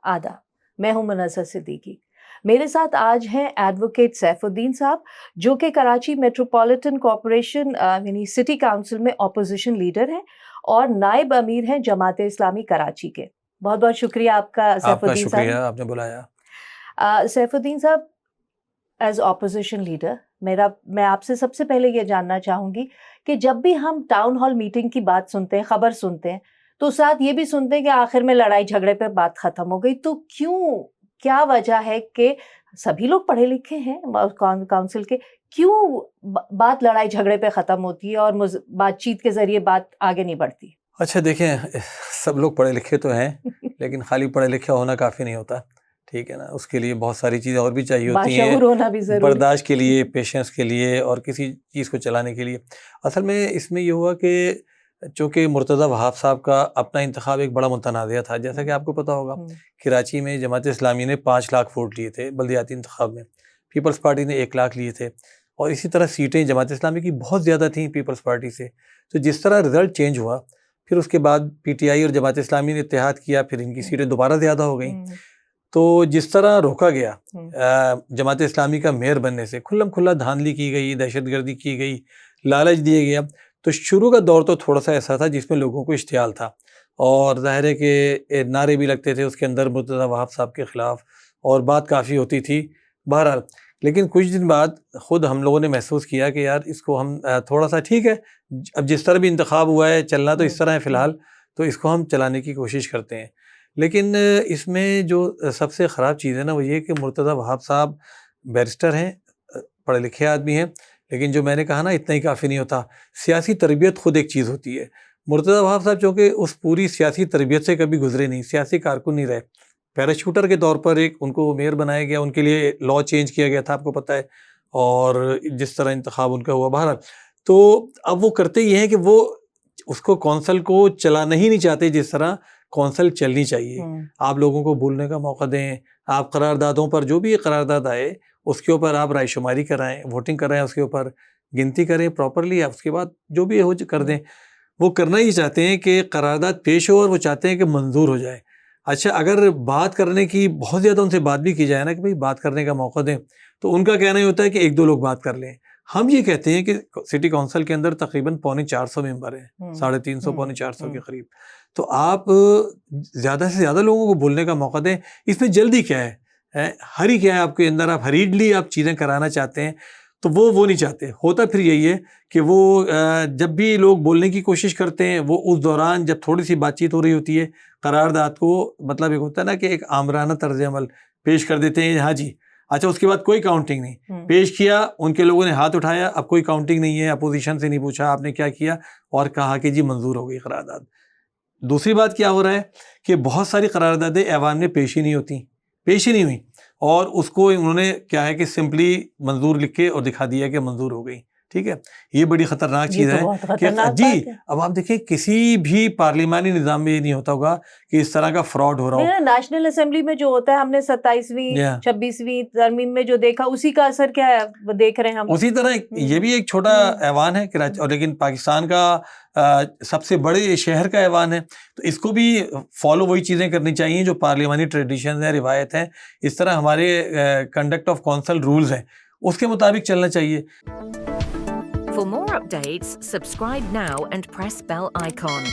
آداب، میں ہوں منظر صدیقی. میرے ساتھ آج ہیں ایڈوکیٹ سیف الدین صاحب جو کہ کراچی میٹروپولیٹن کارپوریشن یعنی سٹی کاؤنسل میں اپوزیشن لیڈر ہیں اور نائب امیر ہیں جماعت اسلامی کراچی کے. بہت بہت شکریہ آپ کا سیف الدین صاحب. شکریہ آپ نے بلایا. سیف الدین صاحب ایز اپوزیشن لیڈر میں آپ سے سب سے پہلے یہ جاننا چاہوں گی کہ جب بھی ہم ٹاؤن ہال میٹنگ کی بات سنتے ہیں، خبر سنتے ہیں، تو ساتھ یہ بھی سنتے ہیں کہ آخر میں لڑائی جھگڑے پہ بات ختم ہو گئی. تو کیا وجہ ہے کہ سبھی لوگ پڑھے لکھے ہیں کاؤنسل کے، کیوں بات لڑائی جھگڑے پہ ختم ہوتی ہے اور بات چیت کے ذریعے بات آگے نہیں بڑھتی؟ اچھا دیکھیں، سب لوگ پڑھے لکھے تو ہیں لیکن خالی پڑھے لکھے ہونا کافی نہیں ہوتا، ٹھیک ہے نا. اس کے لیے بہت ساری چیزیں اور بھی چاہیے ہوتی ہیں، باشعور ہونا بھی ضروری، برداشت کے لیے، پیشنس کے لیے، اور کسی چیز کو چلانے کے لیے. اصل میں اس میں یہ ہوا کہ چونکہ مرتضیٰ وہاب صاحب کا اپنا انتخاب ایک بڑا متنازع تھا. جیسا کہ آپ کو پتا ہوگا کراچی میں جماعت اسلامی نے 5 لاکھ ووٹ لیے تھے بلدیاتی انتخاب میں، پیپلز پارٹی نے 1 لاکھ لیے تھے، اور اسی طرح سیٹیں جماعت اسلامی کی بہت زیادہ تھیں پیپلز پارٹی سے. تو جس طرح رزلٹ چینج ہوا، پھر اس کے بعد پی ٹی آئی اور جماعت اسلامی نے اتحاد کیا، پھر ان کی سیٹیں دوبارہ زیادہ ہو گئیں. تو جس طرح روکا گیا جماعت اسلامی کا میئر بننے سے، کھلم کھلا دھاندلی کی گئی، دہشت گردی کی گئی، لالچ دیا گیا. تو شروع کا دور تو تھوڑا سا ایسا تھا جس میں لوگوں کو اشتعال تھا، اور ظاہر ہے کہ نعرے بھی لگتے تھے اس کے اندر مرتضیٰ وہاب صاحب کے خلاف، اور بات کافی ہوتی تھی. بہرحال لیکن کچھ دن بعد خود ہم لوگوں نے محسوس کیا کہ یار اس کو ہم تھوڑا سا، ٹھیک ہے اب جس طرح بھی انتخاب ہوا ہے، چلنا تو اس طرح ہے فی الحال، تو اس کو ہم چلانے کی کوشش کرتے ہیں. لیکن اس میں جو سب سے خراب چیز ہے نا، وہ یہ کہ مرتضیٰ وہاب صاحب بیرسٹر ہیں، پڑھے لکھے آدمی ہیں، لیکن جو میں نے کہا نا اتنا ہی کافی نہیں ہوتا. سیاسی تربیت خود ایک چیز ہوتی ہے. مرتضیٰ وہاب صاحب چونکہ اس پوری سیاسی تربیت سے کبھی گزرے نہیں، سیاسی کارکن نہیں رہے، پیراشوٹر کے طور پر ایک ان کو میئر بنایا گیا، ان کے لیے لا چینج کیا گیا تھا، آپ کو پتہ ہے، اور جس طرح انتخاب ان کا ہوا. بہرحال تو اب وہ کرتے یہ ہیں کہ وہ اس کو کونسل کو چلانا ہی نہیں چاہتے جس طرح کونسل چلنی چاہیے. آپ لوگوں کو بولنے کا موقع دیں، آپ قراردادوں پر جو بھی قرارداد آئے اس کے اوپر آپ رائے شماری کرائیں، ووٹنگ کرائیں، اس کے اوپر گنتی کریں پراپرلی، اس کے بعد جو بھی ہو کر دیں. وہ کرنا ہی چاہتے ہیں کہ قرارداد پیش ہو، اور وہ چاہتے ہیں کہ منظور ہو جائے. اچھا اگر بات کرنے کی بہت زیادہ ان سے بات بھی کی جائے نا کہ بھئی بات کرنے کا موقع دیں، تو ان کا کہنا ہی ہوتا ہے کہ 1-2 لوگ بات کر لیں. ہم یہ کہتے ہیں کہ سٹی کونسل کے اندر تقریباً 350 ممبر ہیں، 350 450 کے قریب. تو آپ زیادہ سے زیادہ لوگوں کو بولنے کا موقع دیں. اس میں جلدی کیا ہے، ہری کیا ہے آپ کے اندر، آپ ہریڈلی آپ چیزیں کرانا چاہتے ہیں. تو وہ نہیں چاہتے. ہوتا پھر یہی ہے کہ وہ جب بھی لوگ بولنے کی کوشش کرتے ہیں، وہ اس دوران جب تھوڑی سی بات چیت ہو رہی ہوتی ہے، قرارداد کو مطلب ایک ہوتا ہے نا کہ ایک آمرانہ طرز عمل پیش کر دیتے ہیں، ہاں جی. اچھا اس کے بعد کوئی کاؤنٹنگ نہیں پیش کیا، ان کے لوگوں نے ہاتھ اٹھایا، اب کوئی کاؤنٹنگ نہیں ہے، اپوزیشن سے نہیں پوچھا آپ نے کیا کیا، اور کہا کہ جی منظور ہو گئی قرارداد. دوسری بات کیا ہو رہا ہے کہ بہت ساری قراردادیں ایوان میں پیش ہی نہیں ہوئی، اور اس کو انہوں نے کیا ہے کہ سمپلی منظور لکھ کے اور دکھا دیا کہ منظور ہو گئی. ٹھیک ہے، یہ بڑی خطرناک چیز ہے کہ جی اب آپ دیکھیں کسی بھی پارلیمانی نظام میں یہ نہیں ہوتا ہوگا کہ اس طرح کا فراڈ ہو رہا ہو. نیشنل اسمبلی میں جو ہوتا ہے، ہم نے 27ویں 26ویں ترمیم میں جو دیکھا، اسی کا اثر کیا ہے دیکھ رہے ہیں ہم. اسی طرح یہ بھی ایک چھوٹا ایوان ہے کراچی، اور لیکن پاکستان کا سب سے بڑے شہر کا ایوان ہے. تو اس کو بھی فالو وہی چیزیں کرنی چاہیے جو پارلیمانی ٹریڈیشنز ہیں، روایت ہیں. اس طرح ہمارے کنڈکٹ آف کونسل رولز ہیں، اس کے مطابق چلنا چاہیے. For more updates, subscribe now and press bell icon.